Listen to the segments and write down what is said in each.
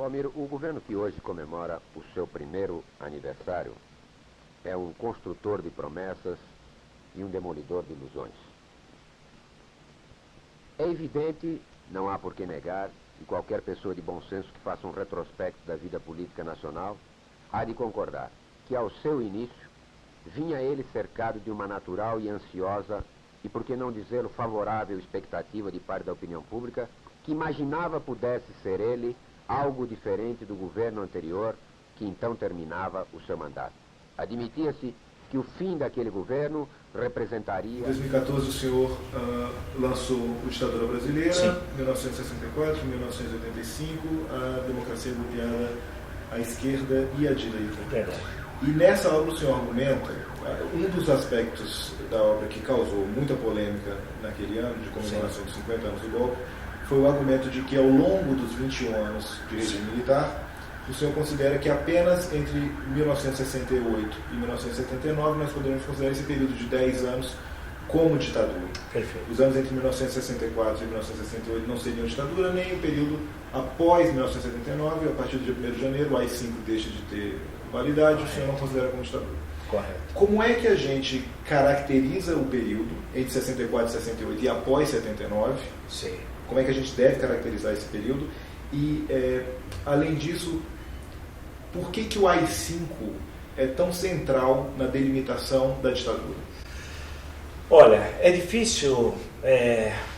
Almiro, o governo que hoje comemora o seu primeiro aniversário é um construtor de promessas e um demolidor de ilusões. É evidente, não há por que negar, e qualquer pessoa de bom senso que faça um retrospecto da vida política nacional há de concordar que ao seu início vinha ele cercado de uma natural e ansiosa, e por que não dizê-lo favorável expectativa de parte da opinião pública, que imaginava pudesse ser ele algo diferente do governo anterior, que então terminava o seu mandato. Admitia-se que o fim daquele governo representaria... Em 2014 o senhor lançou o Ditadura Brasileira, Sim. 1964, 1985, a democracia golpeada à esquerda e à direita. Verdade. E nessa obra o senhor argumenta, um dos aspectos da obra que causou muita polêmica naquele ano, de comemoração dos 50 anos do golpe, foi o argumento de que ao longo dos 21 anos de regime militar, o senhor considera que apenas entre 1968 e 1979 nós poderíamos considerar esse período de 10 anos como ditadura. Perfeito. Os anos entre 1964 e 1968 não seriam ditadura, nem o período após 1979, a partir do dia 1º de janeiro, o AI-5 deixa de ter validade, o senhor não considera como ditadura. Correto. Como é que a gente caracteriza o período entre 64 e 68 e após 79? Sim. Como é que a gente deve caracterizar esse período? E, além disso, por que o AI-5 é tão central na delimitação da ditadura? Olha, é difícil,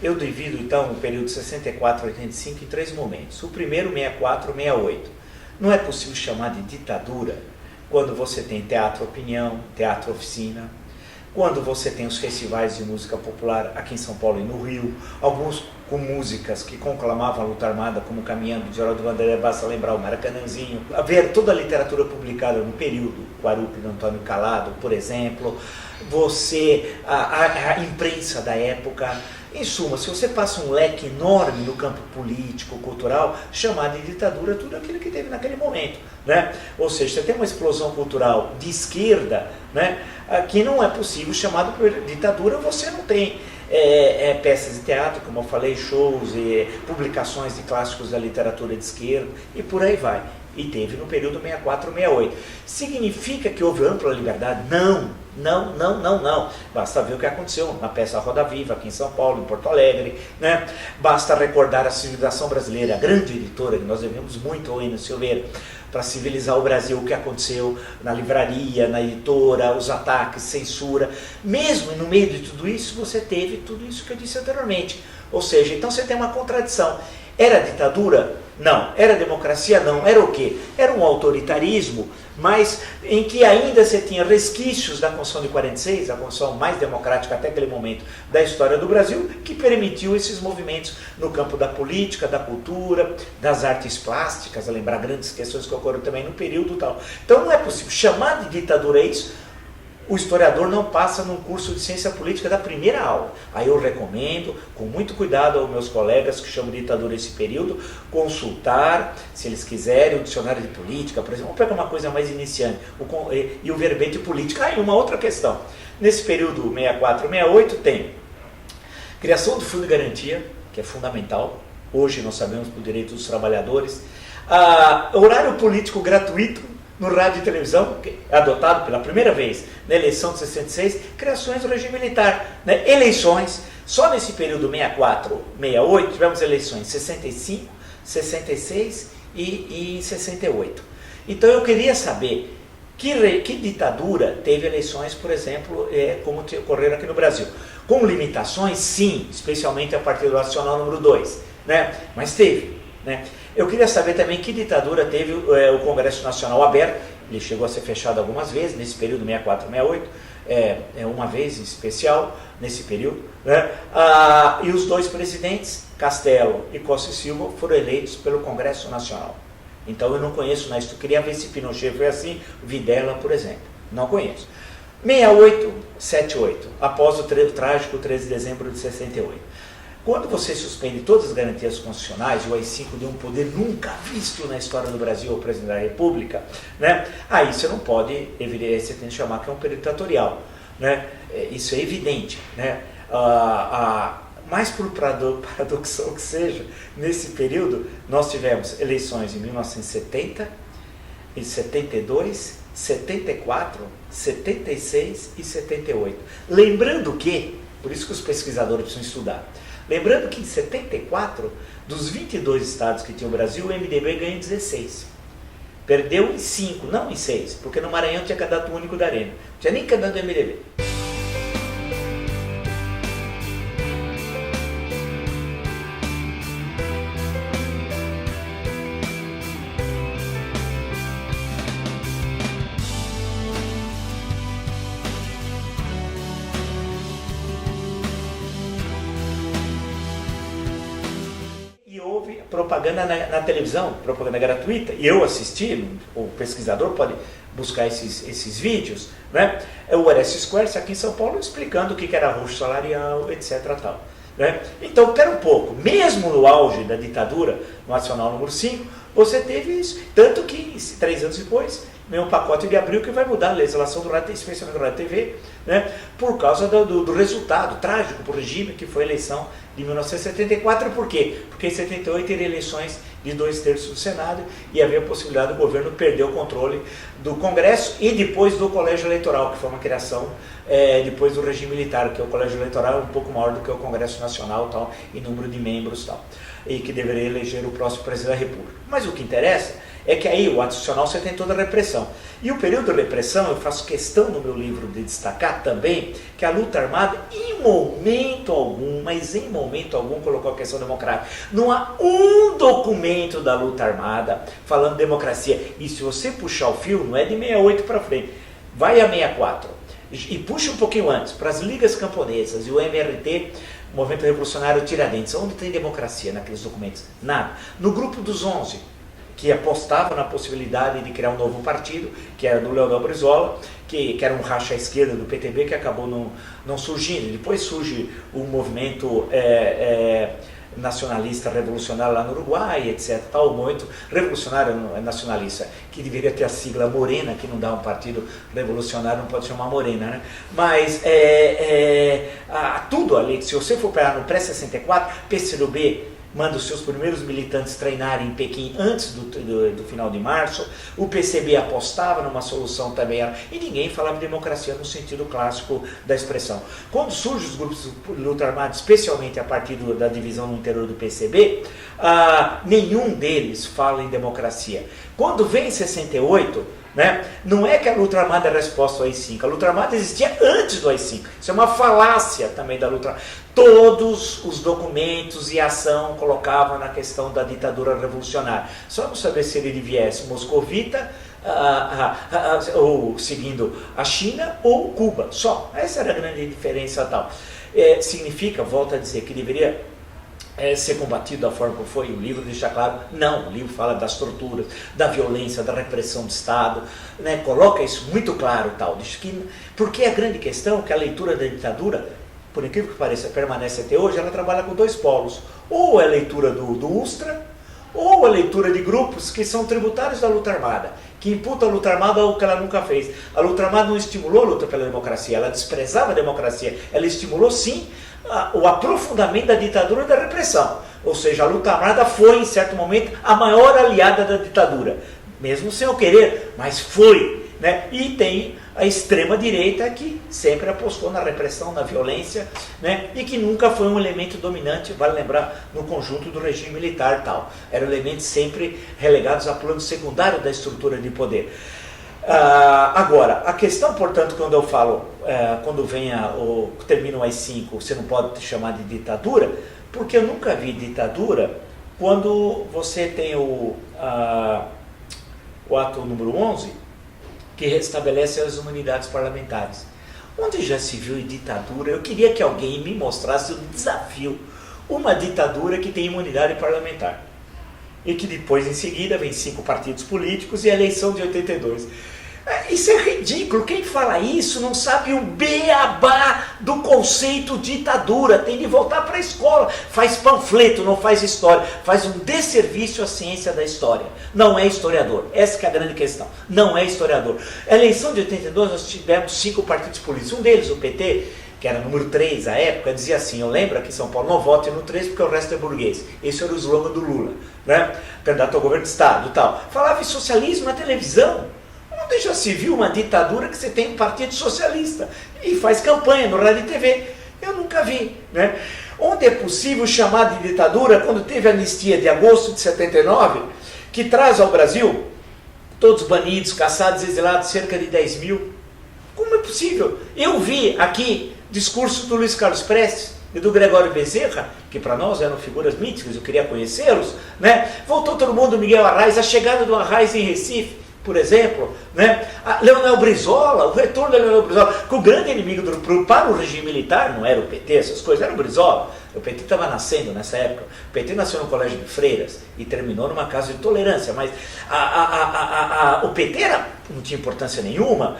eu divido então o período de 64 a 85 em 3 momentos. O primeiro, 64, 68. Não é possível chamar de ditadura quando você tem teatro opinião, teatro oficina, quando você tem os festivais de música popular aqui em São Paulo e no Rio, alguns com músicas que conclamavam a luta armada, como Caminhando, de Geraldo Vanderlei, basta lembrar o Maracanãzinho. Ver toda a literatura publicada no período, Guarupi, do Antônio Calado, por exemplo, a imprensa da época. Em suma, se você passa um leque enorme no campo político, cultural, chamar de ditadura tudo aquilo que teve naquele momento, né? Ou seja, você tem uma explosão cultural de esquerda, né, que não é possível chamar de ditadura, você não tem peças de teatro, como eu falei, shows e publicações de clássicos da literatura de esquerda e por aí vai. E teve no período 64, 68. Significa que houve ampla liberdade? Não. Basta ver o que aconteceu na peça Roda Viva, aqui em São Paulo, em Porto Alegre, né? Basta recordar a Civilização Brasileira, a grande editora, que nós devemos muito ao Enes Silveira, para civilizar o Brasil, o que aconteceu na livraria, na editora, os ataques, censura. Mesmo no meio de tudo isso, você teve tudo isso que eu disse anteriormente. Ou seja, então você tem uma contradição. Era ditadura? Não. Era democracia? Não. Era o quê? Era um autoritarismo, mas em que ainda você tinha resquícios da Constituição de 46, a Constituição mais democrática até aquele momento da história do Brasil, que permitiu esses movimentos no campo da política, da cultura, das artes plásticas, a lembrar grandes questões que ocorreram também no período e tal. Então não é possível chamar de ditadura isso. O historiador não passa num curso de ciência política da primeira aula. Aí eu recomendo, com muito cuidado aos meus colegas que chamam de ditadura esse período, consultar, se eles quiserem, o dicionário de política, por exemplo. Vamos pegar uma coisa mais iniciante, e o verbete político. E uma outra questão. Nesse período 64, 68 tem criação do Fundo de Garantia, que é fundamental. Hoje nós sabemos do direito dos trabalhadores. Horário político gratuito no rádio e televisão, adotado pela primeira vez na eleição de 66, criações do regime militar, né? Eleições, só nesse período 64, 68, tivemos eleições em 65, 66 e em 68. Então eu queria saber que ditadura teve eleições, por exemplo, como ocorreram aqui no Brasil. Com limitações, sim, especialmente a partir do Nacional número 2, né? Mas teve, né? Eu queria saber também que ditadura teve o Congresso Nacional aberto. Ele chegou a ser fechado algumas vezes, nesse período 64, 68, uma vez em especial, nesse período, né? E os 2 presidentes, Castelo e Costa e Silva, foram eleitos pelo Congresso Nacional. Então eu não conheço, mas eu queria ver se Pinochet foi assim, Videla, por exemplo. Não conheço. 68, 78, após o trágico 13 de dezembro de 68. Quando você suspende todas as garantias constitucionais, o AI-5 deu um poder nunca visto na história do Brasil ao presidente da República, né? Aí você não pode, você tem que chamar que é um período ditatorial, né? Isso é evidente, né? Mas por paradoxal que seja, nesse período nós tivemos eleições em 1970, em 72, 74, 76 e 78. Lembrando que, por isso que os pesquisadores precisam estudar, lembrando que em 74, dos 22 estados que tinha o Brasil, o MDB ganhou em 16. Perdeu em 5, não em 6, porque no Maranhão tinha candidato único da Arena. Não tinha nem candidato do MDB. Propaganda na televisão, propaganda gratuita, e eu assisti, o pesquisador pode buscar esses vídeos, né? O Orestes Squares aqui em São Paulo explicando o que era roxo salarial, etc. Tal, né? Então, pera um pouco, mesmo no auge da ditadura nacional número 5, você teve isso, tanto que 3 anos depois, vem um pacote de abril que vai mudar a legislação do rádio, especialmente do rádio TV, né? Por causa do resultado trágico para o regime, que foi a eleição de 1974. Por quê? Porque em 78 teria eleições de 2/3 do Senado e havia a possibilidade do governo perder o controle do Congresso e depois do Colégio Eleitoral, que foi uma criação depois do regime militar, que o Colégio Eleitoral é um pouco maior do que o Congresso Nacional, tal, em número de membros, tal, e que deveria eleger o próximo presidente da República. Mas o que interessa é que aí o ato institucional você tem toda a repressão. E o período de repressão, eu faço questão no meu livro de destacar também, que a luta armada, em momento algum, mas em momento algum, colocou a questão democrática. Não há um documento da luta armada falando de democracia. E se você puxar o fio, não é de 68 para frente, vai a 64. E puxa um pouquinho antes, para as ligas camponesas e o MRT, Movimento Revolucionário Tiradentes. Onde tem democracia naqueles documentos? Nada. No grupo dos 11, que apostava na possibilidade de criar um novo partido, que era do Leonel Brizola, que era um racha à esquerda do PTB, que acabou não surgindo. Depois surge o movimento nacionalista revolucionário lá no Uruguai, etc. Tal, o movimento revolucionário nacionalista, que deveria ter a sigla Morena, que não dá um partido revolucionário, não pode chamar Morena, né? Mas tudo ali, se você for pegar no pré-64, PCdoB manda os seus primeiros militantes treinarem em Pequim antes do final de março, o PCB apostava numa solução também, e ninguém falava de democracia no sentido clássico da expressão. Quando surgem os grupos de luta armada, especialmente a partir da divisão no interior do PCB, nenhum deles fala em democracia. Quando vem em 68, né, não é que a luta armada é a resposta ao AI-5, a luta armada existia antes do AI-5, isso é uma falácia também da luta armada. Todos os documentos e ação colocavam na questão da ditadura revolucionária. Só não saber se ele viesse moscovita, ou seguindo a China, ou Cuba, só. Essa era a grande diferença tal. Significa, volto a dizer, que deveria ser combatido da forma como foi. O livro deixa claro, não, o livro fala das torturas, da violência, da repressão do Estado, né, coloca isso muito claro, tal, porque a grande questão é que a leitura da ditadura, por incrível que pareça, permanece até hoje, ela trabalha com 2 polos, ou a leitura do Ustra, ou a leitura de grupos que são tributários da luta armada, que imputam a luta armada ao que ela nunca fez. A luta armada não estimulou a luta pela democracia, ela desprezava a democracia, ela estimulou sim o aprofundamento da ditadura e da repressão. Ou seja, a luta armada foi, em certo momento, a maior aliada da ditadura, mesmo sem eu querer, mas foi, né? E tem a extrema-direita que sempre apostou na repressão, na violência, né? E que nunca foi um elemento dominante, vale lembrar, no conjunto do regime militar e tal. Eram elementos sempre relegados a plano secundário da estrutura de poder. Agora, a questão, portanto, quando eu falo, quando termina o AI-5, você não pode chamar de ditadura, porque eu nunca vi ditadura quando você tem o ato número 11, que restabelece as imunidades parlamentares. Onde já se viu em ditadura? Eu queria que alguém me mostrasse um desafio, uma ditadura que tem imunidade parlamentar, e que depois, em seguida, vem 5 partidos políticos e a eleição de 82. Isso é ridículo, quem fala isso não sabe o beabá do conceito ditadura, tem de voltar para a escola, faz panfleto, não faz história, faz um desserviço à ciência da história, não é historiador, essa que é a grande questão, não é historiador. A eleição de 82 nós tivemos 5 partidos políticos, um deles, o PT, que era número 3 à época, dizia assim, eu lembro aqui em São Paulo, não vote no 3 porque o resto é burguês. Esse era o slogan do Lula, né? Candidato ao governo do Estado e tal. Falava em socialismo na televisão. Onde já se viu uma ditadura que você tem um partido socialista e faz campanha no rádio e TV? Eu nunca vi, né? Onde é possível chamar de ditadura quando teve a anistia de agosto de 79, que traz ao Brasil todos banidos, caçados, exilados, cerca de 10 mil? Como é possível? Eu vi aqui discurso do Luiz Carlos Prestes e do Gregório Bezerra, que para nós eram figuras míticas, eu queria conhecê-los, né? Voltou todo mundo, Miguel Arraes, a chegada do Arraes em Recife, por exemplo, né? Leonel Brizola, o retorno de Leonel Brizola, que o grande inimigo para o regime militar não era o PT, essas coisas, era o Brizola. O PT estava nascendo nessa época. O PT nasceu no colégio de freiras e terminou numa casa de tolerância, mas o PT não tinha importância nenhuma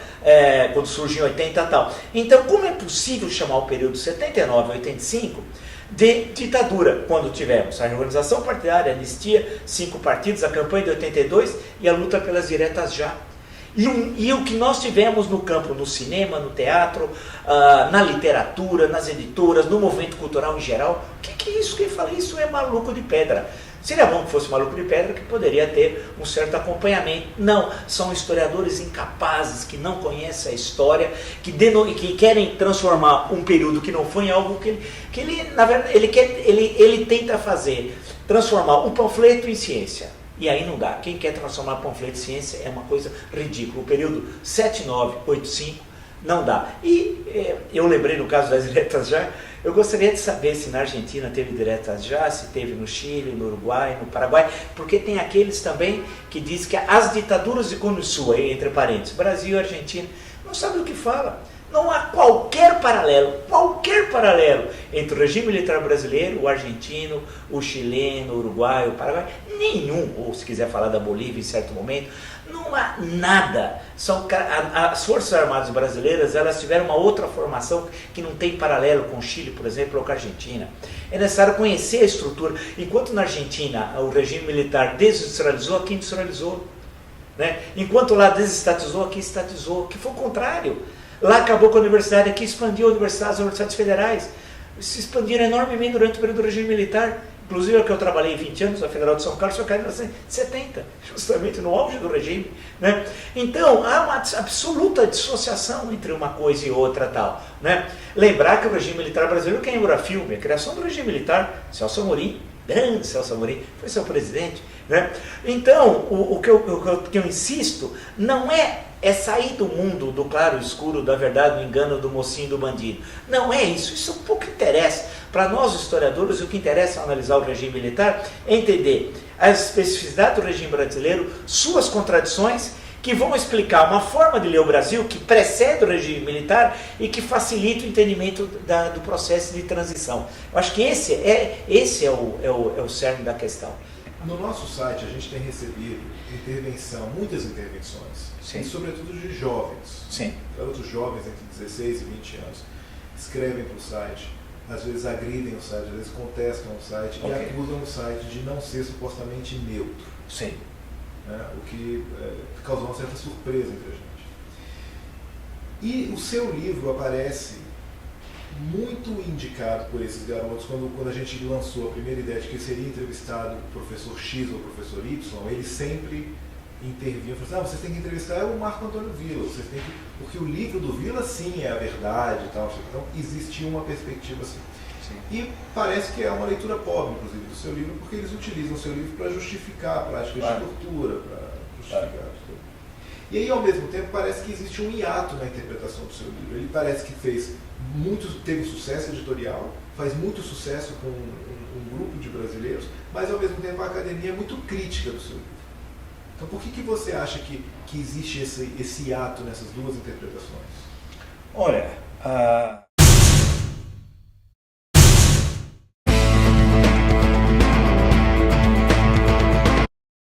quando surgiu em 80 e tal. Então, como é possível chamar o período 79 a 85 de ditadura, quando tivemos a reorganização partidária, a anistia, 5 partidos, a campanha de 82 e a luta pelas diretas já? E o que nós tivemos no campo, no cinema, no teatro, na literatura, nas editoras, no movimento cultural em geral, o que é isso? Quem fala isso é maluco de pedra. Seria bom que fosse maluco de pedra, que poderia ter um certo acompanhamento. Não, são historiadores incapazes, que não conhecem a história, que querem transformar um período que não foi em algo que ele na verdade, ele tenta fazer, transformar um panfleto em ciência. E aí não dá. Quem quer transformar panfleto em ciência é uma coisa ridícula. O período 79, 85 não dá. E eu lembrei no caso das diretas já, eu gostaria de saber se na Argentina teve diretas já, se teve no Chile, no Uruguai, no Paraguai, porque tem aqueles também que dizem que as ditaduras de Cone Sul, entre parênteses, Brasil e Argentina, não sabem o que fala. Não há qualquer paralelo entre o regime militar brasileiro, o argentino, o chileno, o uruguaio, o paraguai, nenhum, ou se quiser falar da Bolívia em certo momento, não há nada. As Forças Armadas brasileiras, elas tiveram uma outra formação que não tem paralelo com o Chile, por exemplo, ou com a Argentina. É necessário conhecer a estrutura. Enquanto na Argentina o regime militar desindustrializou, aqui industrializou. Né? Enquanto lá desestatizou, aqui estatizou, que foi o contrário. Lá acabou com a universidade, aqui expandiu as universidades federais. Se expandiram enormemente durante o período do regime militar. Inclusive, a que eu trabalhei 20 anos, a Federal de São Carlos, foi em 1970, justamente no auge do regime. Né? Então, há uma absoluta dissociação entre uma coisa e outra. Tal, né? Lembrar que o regime militar brasileiro, quem lembra filme, a criação do regime militar, Celso Amorim, grande Celso Amorim, foi seu presidente. Né? Então, o que eu insisto não é sair do mundo do claro e escuro, da verdade, do engano, do mocinho, do bandido. Não é isso, isso pouco interessa. Para nós, historiadores, o que interessa ao analisar o regime militar é entender as especificidades do regime brasileiro, suas contradições, que vão explicar uma forma de ler o Brasil que precede o regime militar e que facilita o entendimento do processo de transição. Eu acho que esse é o cerne da questão. No nosso site a gente tem recebido muitas intervenções, sim, e sobretudo de jovens. Sim. Outros jovens entre 16 e 20 anos escrevem para o site, às vezes agridem o site, às vezes contestam o site, okay, e acusam o site de não ser supostamente neutro. Sim. Né? O que causou uma certa surpresa entre a gente. E o seu livro aparece muito indicado por esses garotos. Quando a gente lançou a primeira ideia de que seria entrevistado o professor X ou o professor Y, eles sempre intervinham e falaram: vocês têm que entrevistar o Marco Antônio Villa, porque o livro do Villa sim é a verdade e tal. Então existia uma perspectiva assim. Sim. E parece que é uma leitura pobre, inclusive, do seu livro, porque eles utilizam o seu livro para justificar a prática de tortura, para justificar. E aí, ao mesmo tempo, parece que existe um hiato na interpretação do seu livro. Ele parece que teve sucesso editorial, faz muito sucesso com um grupo de brasileiros, mas ao mesmo tempo a academia é muito crítica do seu livro. Então por que você acha que existe esse hiato nessas duas interpretações? Olha,